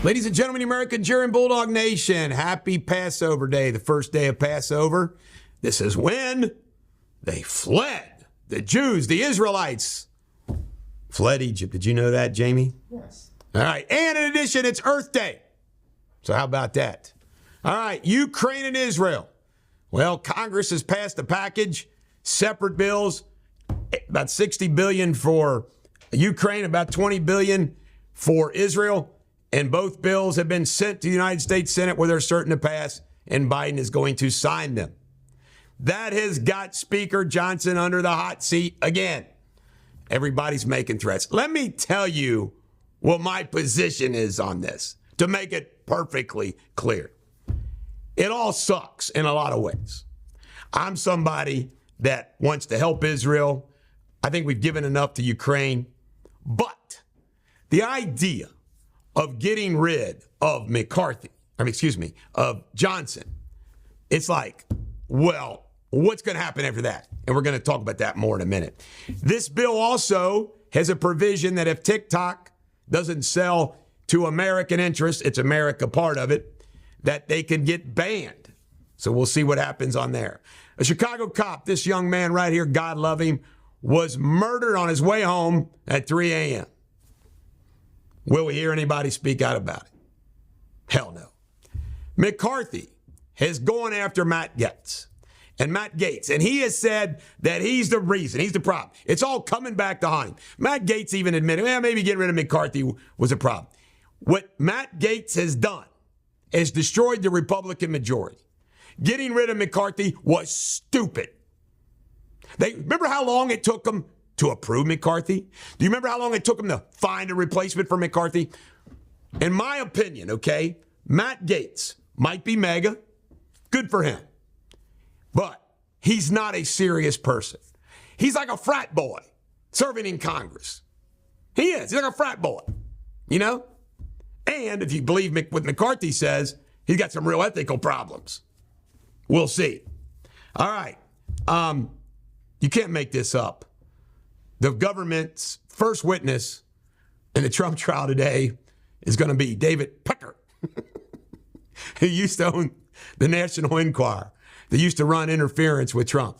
Ladies and gentlemen, American Jerry and Bulldog Nation, happy Passover Day, the first day of Passover. This is when they fled. The Jews, the Israelites, fled Egypt. Did you know that, Jamie? Yes. All right. And in addition, it's Earth Day. So how about that? All right. Ukraine and Israel. Well, Congress has passed a package, separate bills, about $60 billion for Ukraine, about $20 billion for Israel. And both bills have been sent to the United States Senate where they're certain to pass, and Biden is going to sign them. That has got Speaker Johnson under the hot seat again. Everybody's making threats. Let me tell you what my position is on this to make it perfectly clear. It all sucks in a lot of ways. I'm somebody that wants to help Israel. I think we've given enough to Ukraine. But the idea of getting rid of of Johnson, it's like, well, what's going to happen after that? And we're going to talk about that more in a minute. This bill also has a provision that if TikTok doesn't sell to American interests, it's America part of it, that they can get banned. So we'll see what happens on there. A Chicago cop, this young man right here, God love him, was murdered on his way home at 3 a.m. Will we hear anybody speak out about it? Hell no. McCarthy has gone after Matt Gaetz. And he has said that he's the reason, he's the problem. It's all coming back to haunt him. Matt Gaetz even admitted, maybe getting rid of McCarthy was a problem. What Matt Gaetz has done is destroyed the Republican majority. Getting rid of McCarthy was stupid. Remember how long it took them to approve McCarthy? Do you remember how long it took them to find a replacement for McCarthy? In my opinion, okay, Matt Gaetz might be mega. Good for him. But he's not a serious person. He's like a frat boy serving in Congress. He is. He's like a frat boy, you know? And if you believe what McCarthy says, he's got some real ethical problems. We'll see. All right. You can't make this up. The government's first witness in the Trump trial today is going to be David Pecker, who used to own the National Enquirer, that used to run interference with Trump.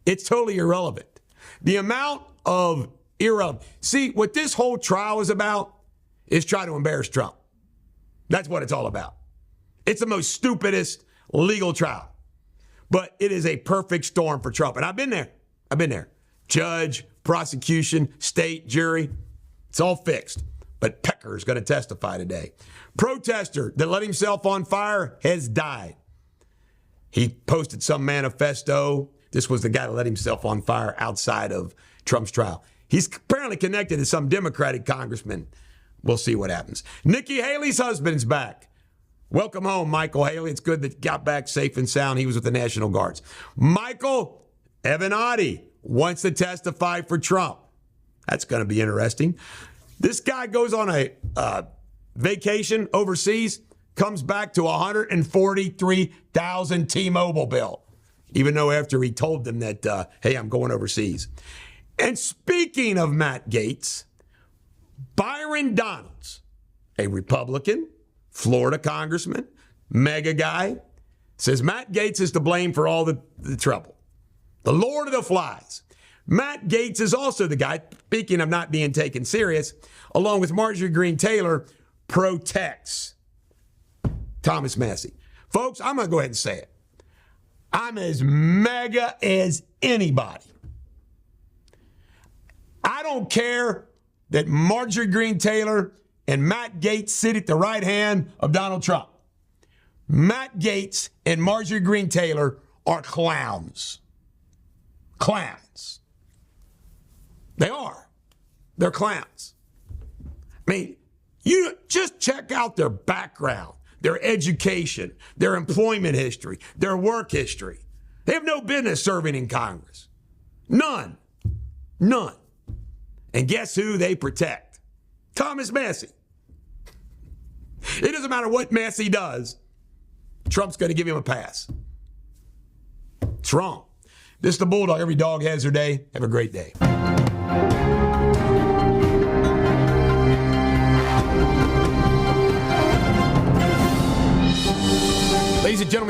It's totally irrelevant. The amount of irrelevant. See, what this whole trial is about is trying to embarrass Trump. That's what it's all about. It's the most stupidest legal trial. But it is a perfect storm for Trump. And I've been there. Judge, prosecution, state, jury. It's all fixed. But Pecker is going to testify today. Protester that lit himself on fire has died. He posted some manifesto. This was the guy that lit himself on fire outside of Trump's trial. He's apparently connected to some Democratic congressman. We'll see what happens. Nikki Haley's husband's back. Welcome home, Michael Haley. It's good that you got back safe and sound. He was with the National Guards. Michael Avenatti wants to testify for Trump. That's going to be interesting. This guy goes on a vacation overseas, comes back to $143,000 T-Mobile bill, even though after he told them that, hey, I'm going overseas. And speaking of Matt Gaetz, Byron Donalds, a Republican, Florida congressman, mega guy, says Matt Gaetz is to blame for all the trouble. The Lord of the Flies. Matt Gaetz is also the guy, speaking of not being taken serious, along with Marjorie Greene Taylor, protects Thomas Massie. Folks, I'm going to go ahead and say it. I'm as mega as anybody. I don't care that Marjorie Greene Taylor and Matt Gaetz sit at the right hand of Donald Trump. Matt Gaetz and Marjorie Greene Taylor are clowns. Clowns. They are. They're clowns. I mean, you just check out their background, their education, their employment history, their work history. They have no business serving in Congress. None. None. And guess who they protect? Thomas Massie. It doesn't matter what Massie does. Trump's going to give him a pass. It's wrong. This is the Bulldog. Every dog has their day. Have a great day.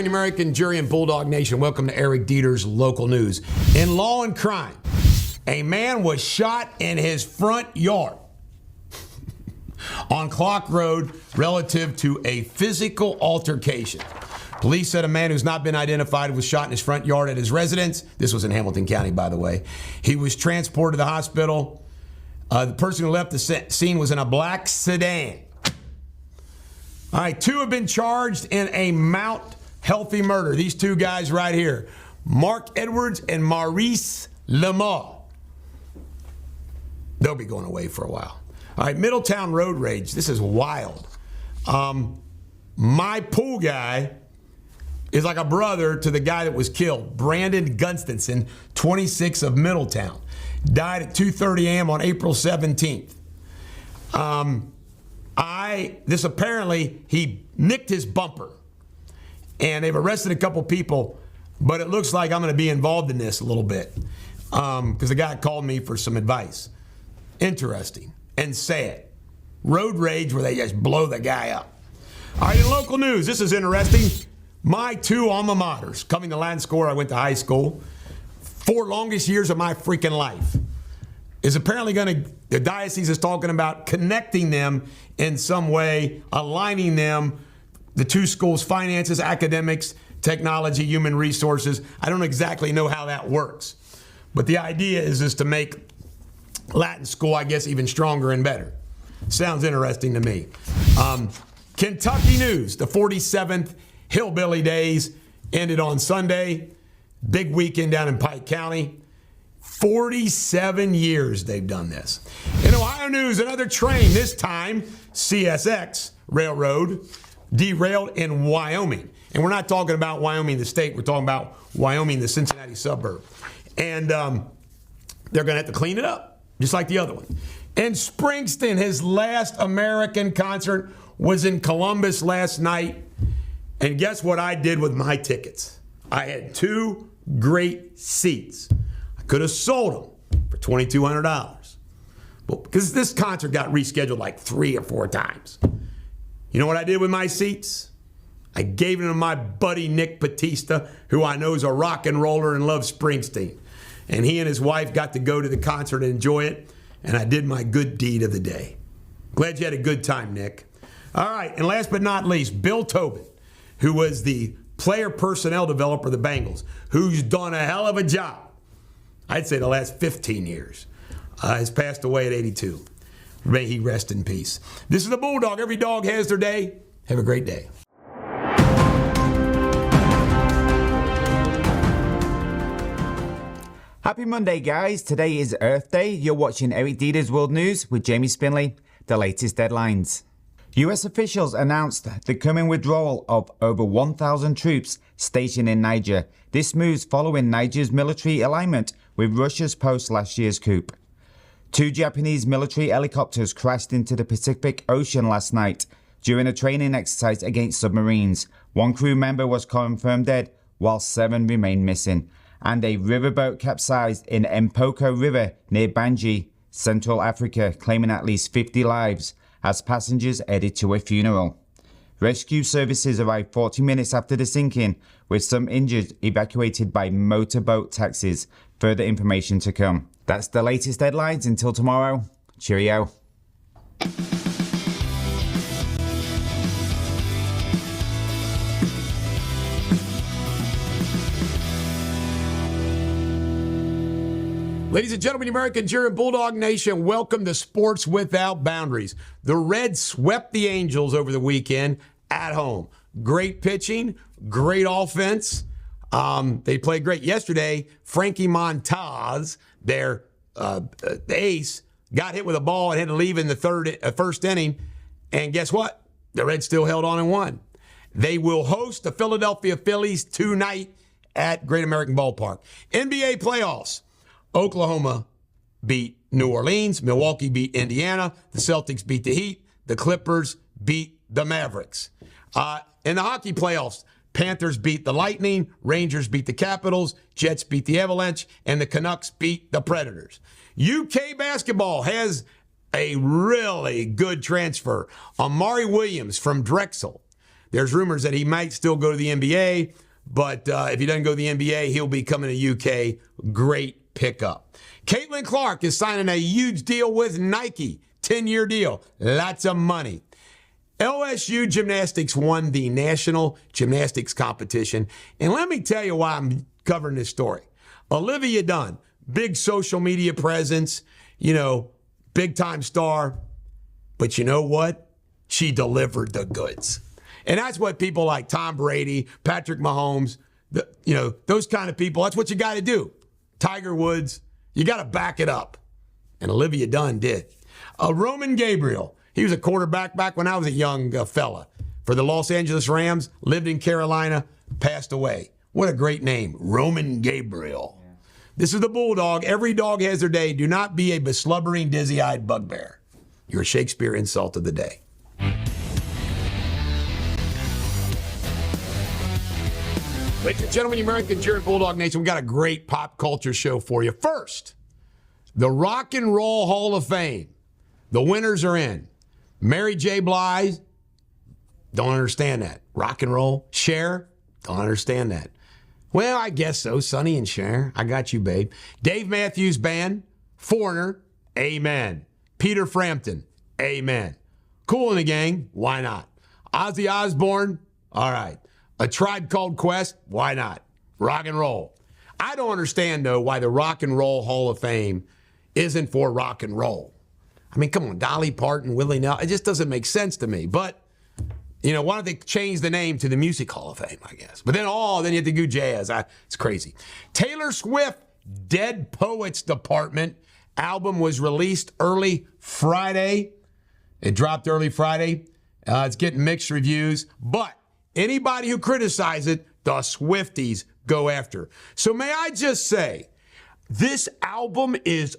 gentlemen, American jury and Bulldog Nation, welcome to Eric Deters Local News. In Law and Crime, a man was shot in his front yard on Clock Road relative to a physical altercation. Police said a man who's not been identified was shot in his front yard at his residence. This was in Hamilton County, by the way. He was transported to the hospital. The person who left the scene was in a black sedan. All right, 2 have been charged in a Mount Healthy murder. These 2 guys right here, Mark Edwards and Maurice Lamar. They'll be going away for a while. All right, Middletown road rage. This is wild. My pool guy is like a brother to the guy that was killed, Brandon Gunstenson, 26 of Middletown. Died at 2:30 a.m. on April 17th. This apparently, he nicked his bumper. And they've arrested a couple people, but it looks like I'm going to be involved in this a little bit. Because the guy called me for some advice. Interesting and sad. Road rage where they just blow the guy up. All right, in local news, this is interesting. My 2 alma maters, coming to Latin School, I went to high school. 4 longest years of my freaking life. Is apparently the diocese is talking about connecting them in some way, aligning them, the 2 schools' finances, academics, technology, human resources. I don't exactly know how that works. But the idea is to make Latin School, I guess, even stronger and better. Sounds interesting to me. Kentucky news, the 47th Hillbilly Days ended on Sunday. Big weekend down in Pike County. 47 years they've done this. In Ohio news, another train, this time CSX Railroad, derailed in Wyoming. And we're not talking about Wyoming, the state. We're talking about Wyoming, the Cincinnati suburb. And they're going to have to clean it up, just like the other one. And Springsteen, his last American concert was in Columbus last night. And guess what I did with my tickets? I had 2 great seats. I could have sold them for $2,200. Well, because this concert got rescheduled like 3 or 4 times. You know what I did with my seats? I gave them to my buddy Nick Batista, who I know is a rock and roller and loves Springsteen. And he and his wife got to go to the concert and enjoy it. And I did my good deed of the day. Glad you had a good time, Nick. All right, and last but not least, Bill Tobin, who was the player personnel developer of the Bengals, who's done a hell of a job, I'd say the last 15 years, has passed away at 82. May he rest in peace. This is the Bulldog. Every dog has their day. Have a great day. Happy Monday, guys. Today is Earth Day. You're watching Eric Deters World News with Jamie Spindley. The latest headlines. US officials announced the coming withdrawal of over 1,000 troops stationed in Niger. This moves following Niger's military alignment with Russia's post last year's coup. 2 Japanese military helicopters crashed into the Pacific Ocean last night during a training exercise against submarines. 1 crew member was confirmed dead, while 7 remain missing. And a riverboat capsized in Mpoko River near Bangi, Central Africa, claiming at least 50 lives as passengers headed to a funeral. Rescue services arrived 40 minutes after the sinking, with some injured evacuated by motorboat taxis. Further information to come. That's the latest headlines. Until tomorrow, cheerio. Ladies and gentlemen, American jury and Bulldog Nation, welcome to Sports Without Boundaries. The Reds swept the Angels over the weekend at home. Great pitching, great offense. They played great. Yesterday, Frankie Montas, their ace, got hit with a ball and had to leave in the first inning. And guess what? The Reds still held on and won. They will host the Philadelphia Phillies tonight at Great American Ballpark. NBA playoffs. Oklahoma beat New Orleans. Milwaukee beat Indiana. The Celtics beat the Heat. The Clippers beat the Mavericks. In the hockey playoffs, Panthers beat the Lightning. Rangers beat the Capitals. Jets beat the Avalanche. And the Canucks beat the Predators. UK basketball has a really good transfer. Amari Williams from Drexel There's rumors that he might still go to the NBA, but if he doesn't go to the NBA, he'll be coming to UK. Great pickup. Caitlin Clark is signing a huge deal with Nike. 10-year deal. Lots of money. LSU Gymnastics won the National Gymnastics Competition. And let me tell you why I'm covering this story. Olivia Dunn, big social media presence, big-time star. But you know what? She delivered the goods. And that's what people like Tom Brady, Patrick Mahomes, those kind of people, that's what you got to do. Tiger Woods, you got to back it up. And Olivia Dunn did. Roman Gabriel, he was a quarterback back when I was a young fella for the Los Angeles Rams, lived in Carolina, passed away. What a great name, Roman Gabriel. Yeah. This is the Bulldog. Every dog has their day. Do not be a beslubbering, dizzy-eyed bugbear. Your Shakespeare insult of the day. Ladies and gentlemen, American cheer and Bulldog Nation, we got a great pop culture show for you. First, the Rock and Roll Hall of Fame. The winners are in. Mary J. Blige, don't understand that. Rock and roll. Cher, don't understand that. Well, I guess so. Sonny and Cher, I got you, babe. Dave Matthews Band, Foreigner, amen. Peter Frampton, amen. Kool and the Gang, why not? Ozzy Osbourne, all right. A Tribe Called Quest, why not? Rock and roll. I don't understand, though, why the Rock and Roll Hall of Fame isn't for rock and roll. I mean, come on, Dolly Parton, Willie Nelson. It just doesn't make sense to me. But, why don't they change the name to the Music Hall of Fame, I guess. But then you have to do jazz. It's crazy. Taylor Swift, Dead Poets Department album was released early Friday. It dropped early Friday. It's getting mixed reviews. But anybody who criticizes it, the Swifties go after. So may I just say, this album is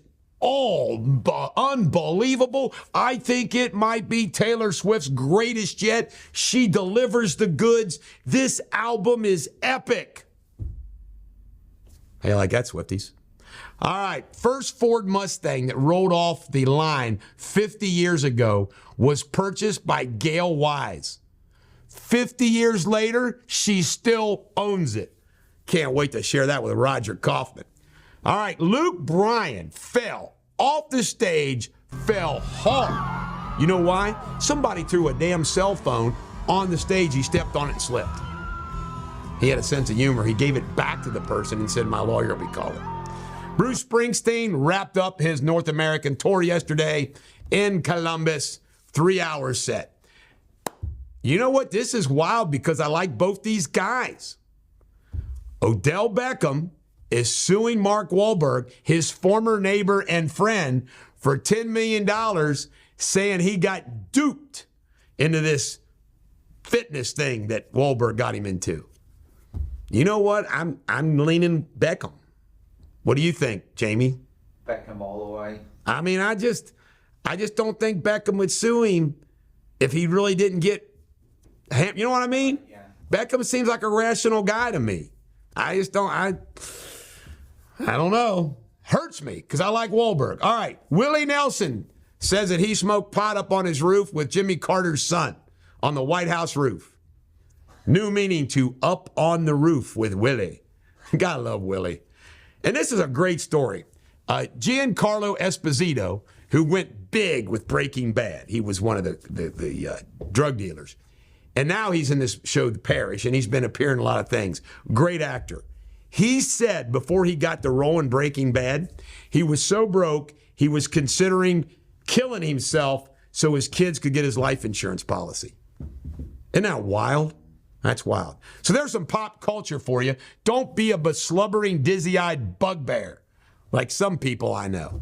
unbelievable. I think it might be Taylor Swift's greatest yet. She delivers the goods. This album is epic. Hey, like that, Swifties. All right, first Ford Mustang that rolled off the line 50 years ago was purchased by Gail Wise. 50 years later, she still owns it. Can't wait to share that with Roger Kaufman. All right, Luke Bryan fell off the stage, fell hard. You know why? Somebody threw a damn cell phone on the stage. He stepped on it and slipped. He had a sense of humor. He gave it back to the person and said, my lawyer will be calling. Bruce Springsteen wrapped up his North American tour yesterday in Columbus, 3-hour set. You know what? This is wild because I like both these guys. Odell Beckham is suing Mark Wahlberg, his former neighbor and friend, for $10 million, saying he got duped into this fitness thing that Wahlberg got him into. You know what? I'm leaning Beckham. What do you think, Jamie? Beckham all the way. I mean, I just don't think Beckham would sue him if he really didn't get, you know what I mean? Yeah. Beckham seems like a rational guy to me. I don't know. Hurts me because I like Wahlberg. All right. Willie Nelson says that he smoked pot up on his roof with Jimmy Carter's son on the White House roof. New meaning to up on the roof with Willie. Gotta love Willie. And this is a great story. Giancarlo Esposito, who went big with Breaking Bad. He was one of the drug dealers. And now he's in this show, The Parish, and he's been appearing in a lot of things. Great actor. He said before he got the role in Breaking Bad, he was so broke, he was considering killing himself so his kids could get his life insurance policy. Isn't that wild? That's wild. So there's some pop culture for you. Don't be a beslubbering, dizzy-eyed bugbear like some people I know.